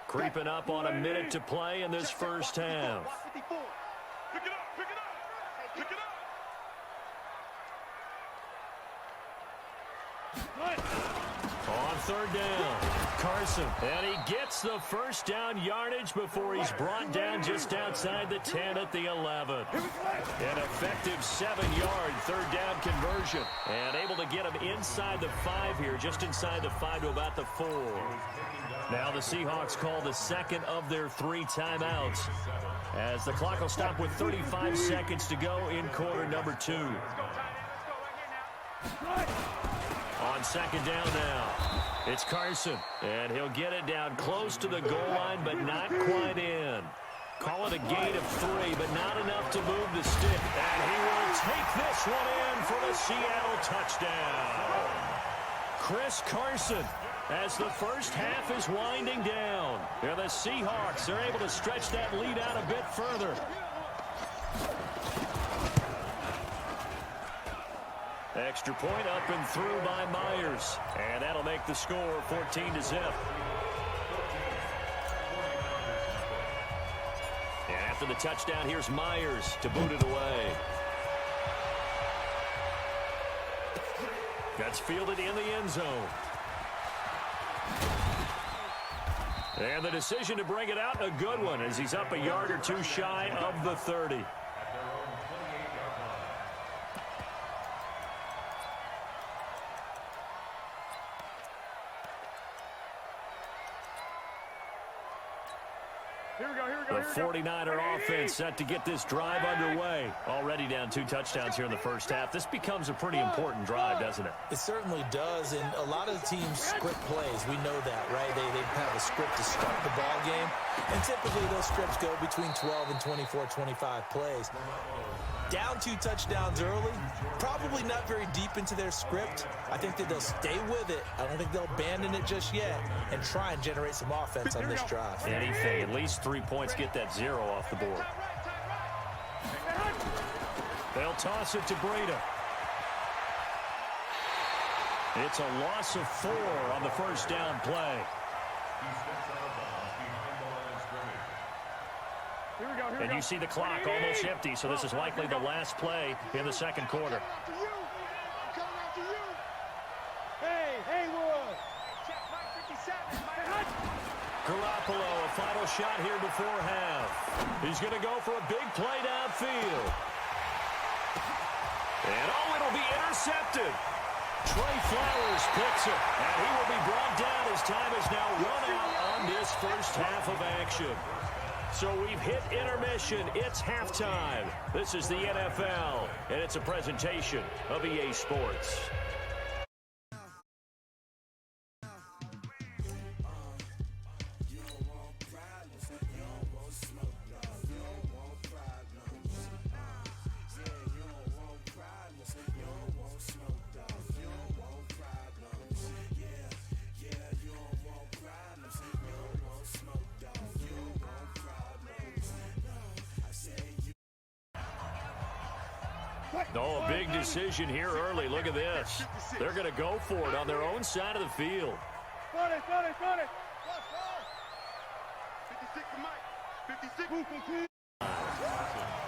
Creeping up on a minute to play in this first half. On third down, Carson. And he gets the first down yardage before he's brought down just outside the 10 at the 11. An effective 7-yard third down conversion. And able to get him inside the 5 here, just inside the 5 to about the 4. Now the Seahawks call the second of their 3 timeouts, as the clock will stop with 35 seconds to go in quarter number 2. On second down now, it's Carson, and he'll get it down close to the goal line, but not quite in. Call it a gain of 3, but not enough to move the stick. And he will take this one in for the Seattle touchdown. Chris Carson, as the first half is winding down. And the Seahawks are able to stretch that lead out a bit further. Extra point up and through by Myers. And that'll make the score 14-0. And after the touchdown, here's Myers to boot it away. That's fielded in the end zone. And the decision to bring it out, a good one, as he's up a yard or 2 shy of the 30. The 49er offense set to get this drive underway. Already down 2 touchdowns here in the first half. This becomes a pretty important drive, doesn't it? It certainly does, and a lot of the teams script plays. We know that, right? They have a script to start the ball game, and typically those scripts go between 12 and 24, 25 plays. Down 2 touchdowns early, probably not very deep into their script. I think that they'll stay with it. I don't think they'll abandon it just yet and try and generate some offense on this drive. Anything, at least 3 points, get that 0 off the board. They'll toss it to Breida. It's a loss of 4 on the first down play. And you see the clock almost empty, so this is likely the last play in the second quarter. Garoppolo, a final shot here before half. He's going to go for a big play downfield. And it'll be intercepted. Trey Flowers picks it, and he will be brought down as time is now run out on this first half of action. So we've hit intermission. It's halftime. This is the NFL, and it's a presentation of EA Sports. Oh, a big decision here early. Look at this. They're going to go for it on their own side of the field.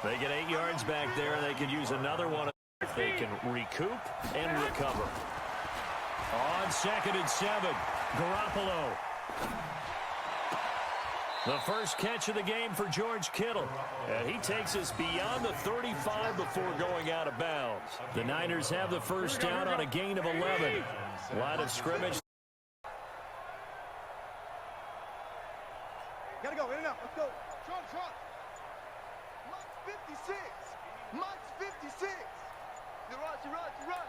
They get 8 yards back there. They can use another one if they can recoup and recover. On 2nd and 7, Garoppolo. The first catch of the game for George Kittle. And he takes us beyond the 35 before going out of bounds. The Niners have the first down on a gain of 11. Line of scrimmage. Gotta go, in and out. Let's go. Trot. Mike's 56. Mike's 56. You run.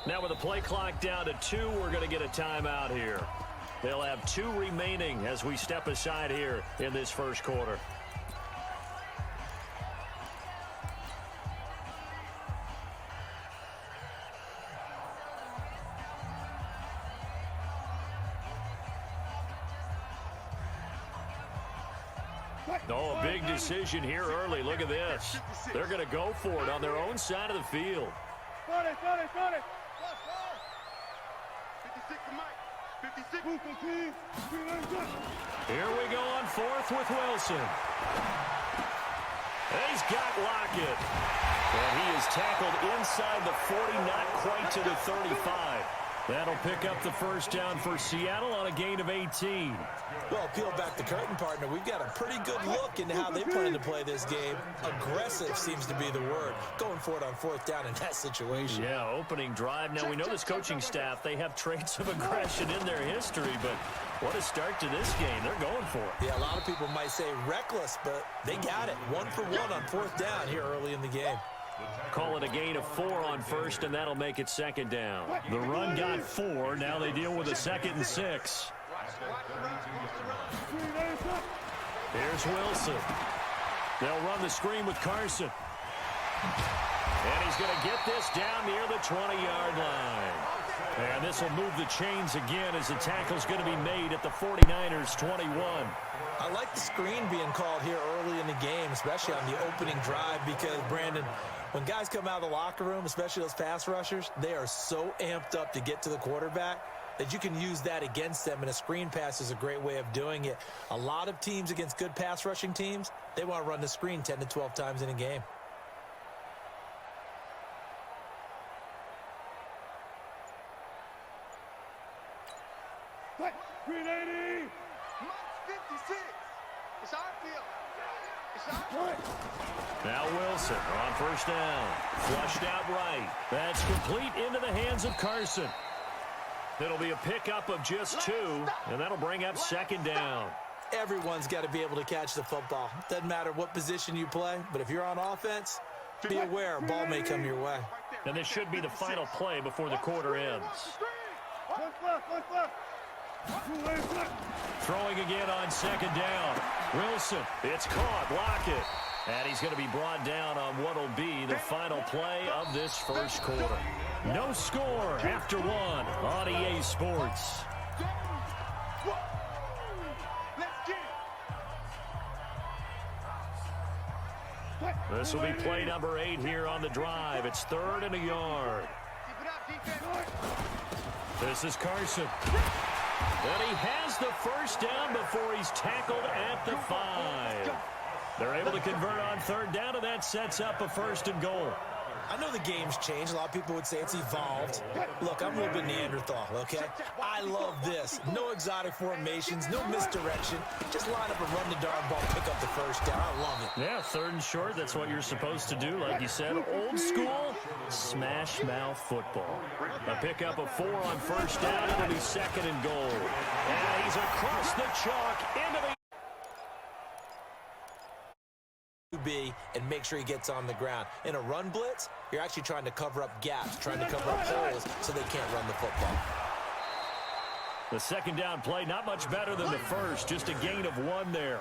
Now with the play clock down to 2, we're going to get a timeout here. They'll have 2 remaining as we step aside here in this first quarter. Oh, a big decision here early. Look at this. They're going to go for it on their own side of the field. 56 to Mike. 56. Here we go on fourth with Wilson. He's got Lockett. And he is tackled inside the 40, not quite to the 35. That'll pick up the first down for Seattle on a gain of 18. Well, peel back the curtain, partner. We've got a pretty good look into how they plan to play this game. Aggressive seems to be the word. Going for it on fourth down in that situation. Yeah, opening drive. Now, we know this coaching staff, they have traits of aggression in their history, but what a start to this game. They're going for it. Yeah, a lot of people might say reckless, but they got it. 1 for 1 on fourth down here early in the game. Call it a gain of 4 on first, and that'll make it second down. The run got 4. Now they deal with a 2nd and 6. Here's Wilson. They'll run the screen with Carson. And he's going to get this down near the 20-yard line. And this will move the chains again as the tackle's going to be made at the 49ers' 21. I like the screen being called here early in the game, especially on the opening drive, because, Brandon, when guys come out of the locker room, especially those pass rushers, they are so amped up to get to the quarterback that you can use that against them, and a screen pass is a great way of doing it. A lot of teams against good pass rushing teams, they want to run the screen 10 to 12 times in a game. Green 80. Mike's 56. It's our field. It's our field. Now Wilson on first down. Flushed out right. That's complete into the hands of Carson. It'll be a pickup of just 2, and that'll bring up second down. Everyone's got to be able to catch the football. Doesn't matter what position you play, but if you're on offense, be aware, ball may come your way. And this should be the final play before the quarter ends. Throwing again on second down. Wilson, it's caught. Lockett. And he's going to be brought down on what will be the final play of this first quarter. No score after 1 on EA Sports. This will be play number 8 here on the drive. It's 3rd and a yard. This is Carson. And he has the first down before he's tackled at the 5. They're able to convert on 3rd down, and that sets up a 1st and goal. I know the game's changed. A lot of people would say it's evolved. Look, I'm a little bit Neanderthal, okay? I love this. No exotic formations, no misdirection. Just line up and run the darn ball, pick up the first down. I love it. Yeah, 3rd and short. That's what you're supposed to do. Like you said, old school, smash mouth football. A pickup of 4 on first down. It'll be 2nd and goal. And he's across the chalk into the and make sure he gets on the ground. In a run blitz, you're actually trying to cover up gaps, trying to cover up holes so they can't run the football. The second down play, not much better than the first, just a gain of 1 there.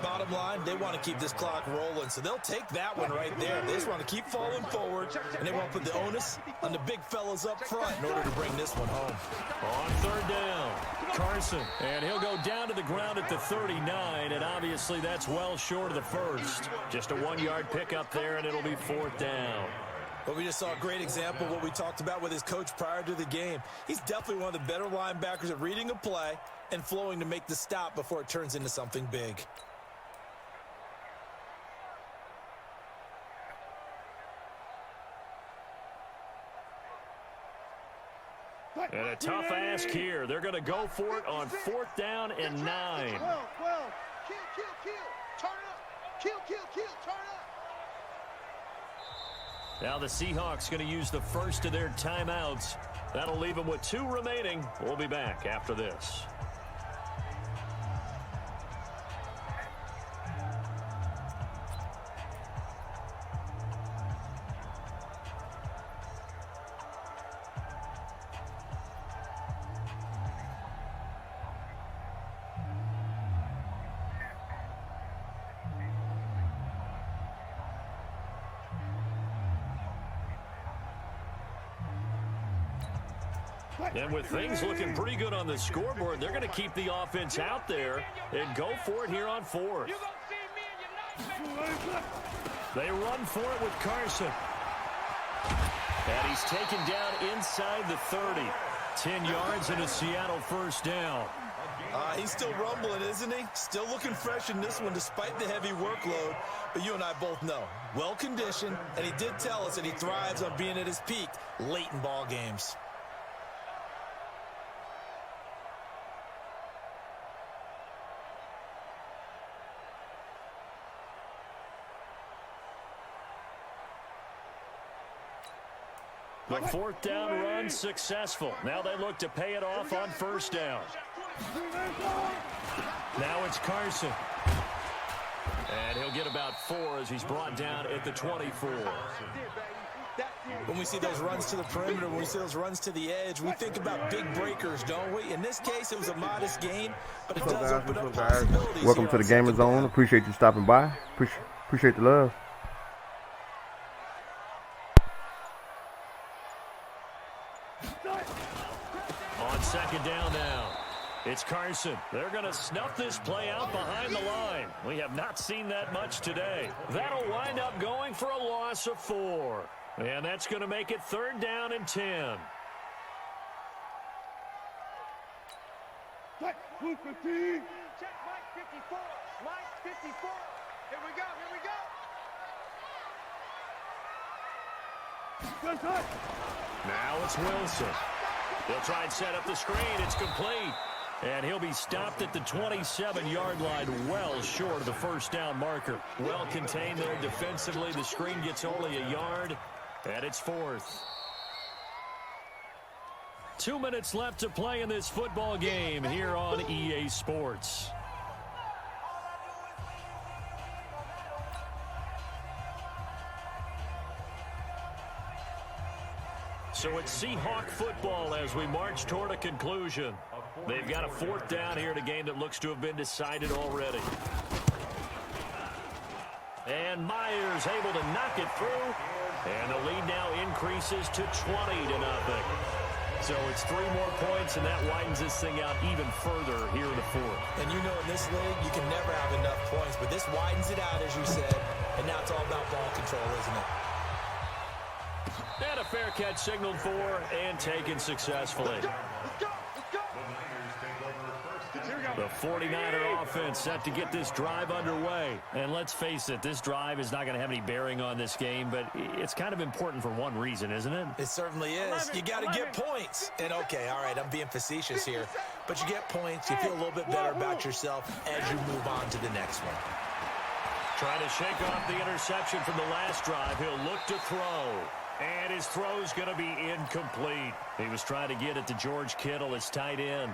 Bottom line, they want to keep this clock rolling, so they'll take that one right there. They just want to keep falling forward, and they want to put the onus on the big fellas up front in order to bring this one home. On 3rd down, Carson, and he'll go down to the ground at the 39, and obviously that's well short of the first. Just a 1-yard pickup there, and it'll be 4th down. But we just saw a great example of what we talked about with his coach prior to the game. He's definitely one of the better linebackers at reading a play and flowing to make the stop before it turns into something big. And a tough ask here. They're going to go for it on 4th down and 9. 12. Kill. Turn up. Kill. Turn up. Now the Seahawks going to use the first of their timeouts. That'll leave them with 2 remaining. We'll be back after this. And with things looking pretty good on the scoreboard, they're going to keep the offense out there and go for it here on fourth. They run for it with Carson. And he's taken down inside the 30. 10 yards and a Seattle first down. He's still rumbling, isn't he? Still looking fresh in this one despite the heavy workload. But you and I both know, well-conditioned, and he did tell us that he thrives on being at his peak late in ball games. The fourth down run successful. Now they look to pay it off on first down. Now it's Carson. And he'll get about 4 as he's brought down at the 24. When we see those runs to the perimeter, when we see those runs to the edge, we think about big breakers, don't we? In this case, it was a modest gain, but it does open up possibilities. Welcome to the Gamer Zone. Appreciate you stopping by. Appreciate the love. On second down now, it's Carson. They're going to snuff this play out behind the line. We have not seen that much today. That'll wind up going for a loss of 4. And that's going to make it third down and 10. Check Mike 54. Mike 54. Here we go. Now it's Wilson. He'll try and set up the screen. It's complete. And he'll be stopped at the 27-yard line, well short of the first down marker. Well contained there defensively. The screen gets only a yard, and it's fourth. 2 minutes left to play in this football game here on EA Sports. So it's Seahawk football as we march toward a conclusion. They've got a fourth down here in a game that looks to have been decided already. And Myers able to knock it through. And the lead now increases to 20-0. So it's 3 more points, and that widens this thing out even further here in the fourth. And you know in this league, you can never have enough points, but this widens it out, as you said. And now it's all about ball control, isn't it? And a fair catch signaled for and taken successfully. The 49er offense set to get this drive underway. And let's face it, this drive is not going to have any bearing on this game, but it's kind of important for one reason, isn't it? It certainly is. You got to get points. And okay, all right, I'm being facetious here, but you get points, you feel a little bit better about yourself as you move on to the next one. Trying to shake off the interception from the last drive. He'll look to throw. And his throw's going to be incomplete. He was trying to get it to George Kittle, his tight end.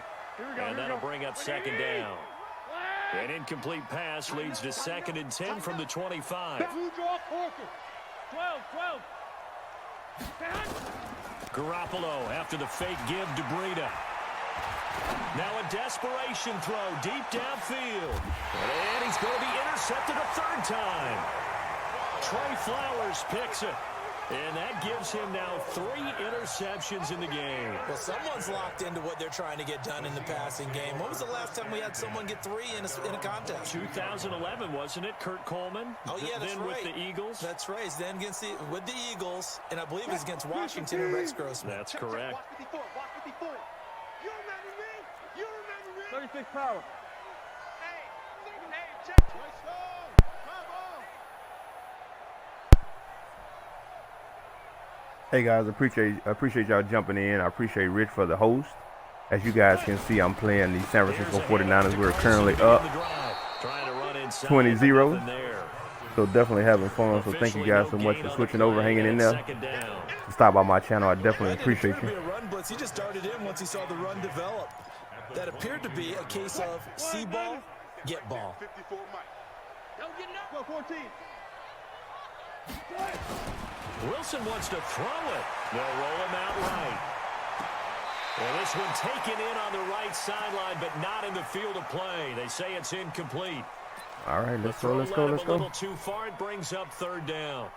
And that'll bring up second down. An incomplete pass leads to 2nd and 10 from the 25. Garoppolo after the fake give to Breida. Now a desperation throw deep downfield. And he's going to be intercepted a 3rd time. Trey Flowers picks it. And that gives him now 3 interceptions in the game. Well, someone's locked into what they're trying to get done in the passing game. When was the last time we had someone get 3 in a contest? 2011, wasn't it? Kurt Coleman? Oh, yeah, that's then right. With the Eagles? That's right. Then with the Eagles, and I believe it's against Washington and Rex Grossman. That's correct. Watch 54. Watch 54. You remember me? You remember me? 36 power. Hey, check. Hey guys, appreciate y'all jumping in. I appreciate Rich for the host. As you guys can see, I'm playing the San Francisco 49ers. We're currently up 20-0. So definitely having fun. So thank you guys so much for switching over, hanging in there. To stop by my channel, I definitely appreciate you. A run blitz. He just darted in once he saw the run develop. That appeared to be a case of see ball, get ball. 54 Mike. Don't get up. Go 14. Wilson wants to throw it. They'll roll him out right. Well, this one taken in on the right sideline, but not in the field of play. They say it's incomplete. All right, let's go. A little too far. It brings up 3rd down.